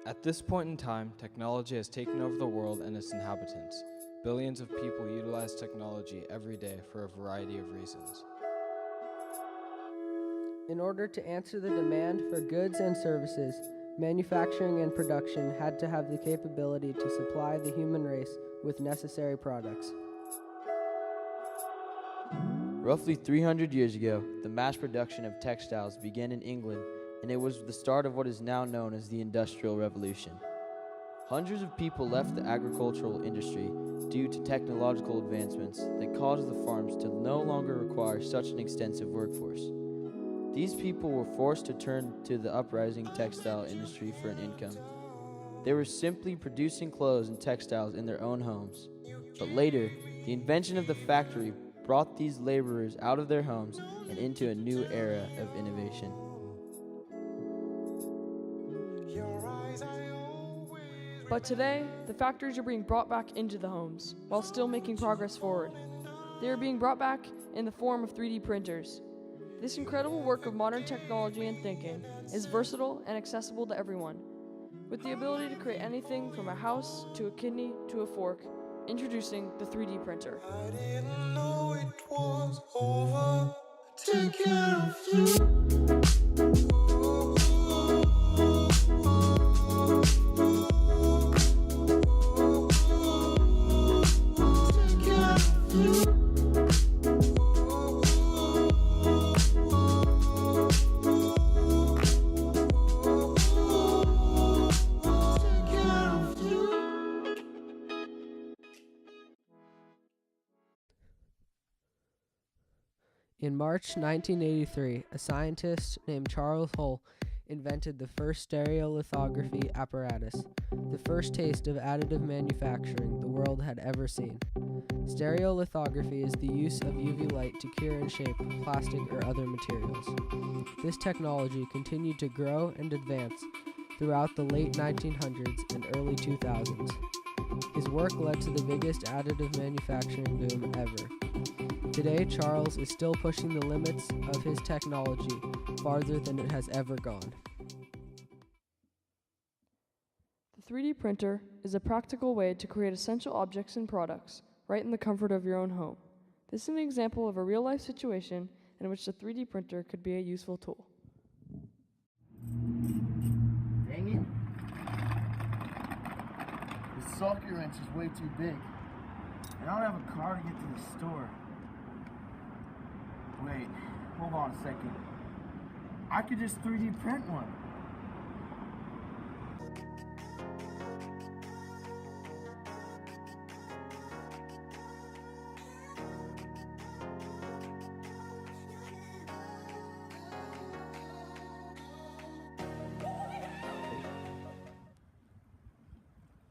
At this point in time, technology has taken over the world and its inhabitants. Billions of people utilize technology every day for a variety of reasons. In order to answer the demand for goods and services, manufacturing and production had to have the capability to supply the human race with necessary products. Roughly 300 years ago, the mass production of textiles began in England, and it was the start of what is now known as the Industrial Revolution. Hundreds of people left the agricultural industry due to technological advancements that caused the farms to no longer require such an extensive workforce. These people were forced to turn to the uprising textile industry for an income. They were simply producing clothes and textiles in their own homes. But later, the invention of the factory brought these laborers out of their homes and into a new era of innovation. But today, the factories are being brought back into the homes, while still making progress forward. They are being brought back in the form of 3D printers. This incredible work of modern technology and thinking is versatile and accessible to everyone. With the ability to create anything from a house to a kidney to a fork, introducing the 3D printer. I didn't know it was over. Take care of you. In March 1983, a scientist named Charles Hull invented the first stereolithography apparatus, the first taste of additive manufacturing the world had ever seen. Stereolithography is the use of UV light to cure and shape plastic or other materials. This technology continued to grow and advance throughout the late 1900s and early 2000s. His work led to the biggest additive manufacturing boom ever. Today, Charles is still pushing the limits of his technology farther than it has ever gone. The 3D printer is a practical way to create essential objects and products right in the comfort of your own home. This is an example of a real-life situation in which the 3D printer could be a useful tool. Dang it. This socket wrench is way too big. I don't have a car to get to the store. Wait, hold on a second. I could just 3D print one.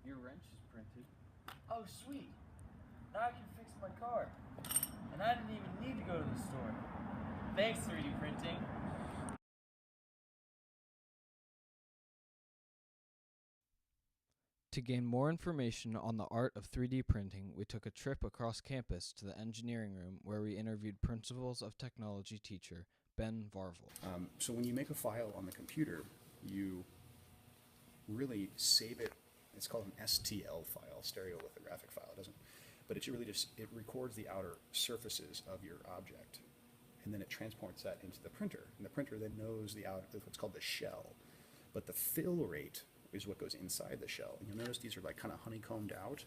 Your wrench is printed. Oh, sweet. Now I can fix my car. And I didn't even need to go to the store. Thanks, 3D printing. To gain more information on the art of 3D printing, we took a trip across campus to the engineering room where we interviewed Principles of Technology teacher Ben Varvel. So when you make a file on the computer, you really save it. It's called an STL file, stereolithographic file. It doesn't, but it really just, it records the outer surfaces of your object, and then it transports that into the printer. And the printer then knows the outer, what's called the shell. But the fill rate is what goes inside the shell. And you'll notice these are like kind of honeycombed out.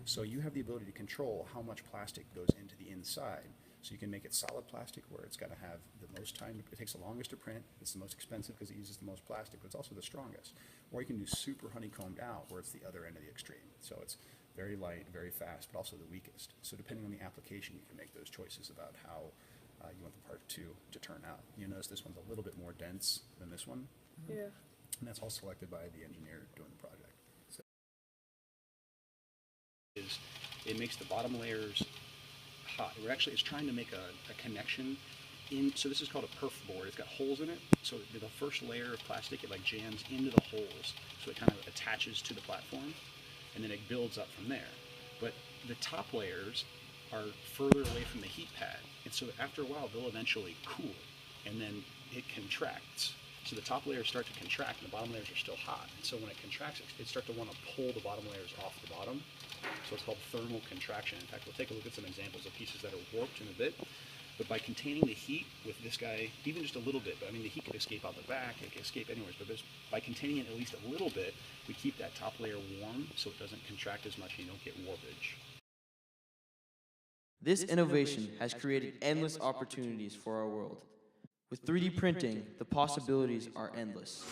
So you have the ability to control how much plastic goes into the inside. So you can make it solid plastic where it's got to have the most time, it takes the longest to print, it's the most expensive because it uses the most plastic, but it's also the strongest. Or you can do super honeycombed out where it's the other end of the extreme. So it's very light, very fast, but also the weakest. So depending on the application, you can make those choices about how you want the part to turn out. You notice this one's a little bit more dense than this one. Yeah. And that's all selected by the engineer doing the project. So it makes the bottom layers hot. It's trying to make a connection in, so this is called a perf board. It's got holes in it, so the first layer of plastic, it like jams into the holes, so it kind of attaches to the platform, and then it builds up from there. But the top layers are further away from the heat pad, and so after a while they'll eventually cool, and then it contracts. So the top layers start to contract and the bottom layers are still hot. And so when it contracts, it starts to want to pull the bottom layers off the bottom. So it's called thermal contraction. In fact, we'll take a look at some examples of pieces that are warped in a bit. But by containing the heat with this guy, even just a little bit, but I mean, the heat could escape out the back, it could escape anywhere, but by containing it at least a little bit, we keep that top layer warm so it doesn't contract as much and you don't get warpage. This innovation has created endless opportunities for our world. With 3D printing, the possibilities are endless.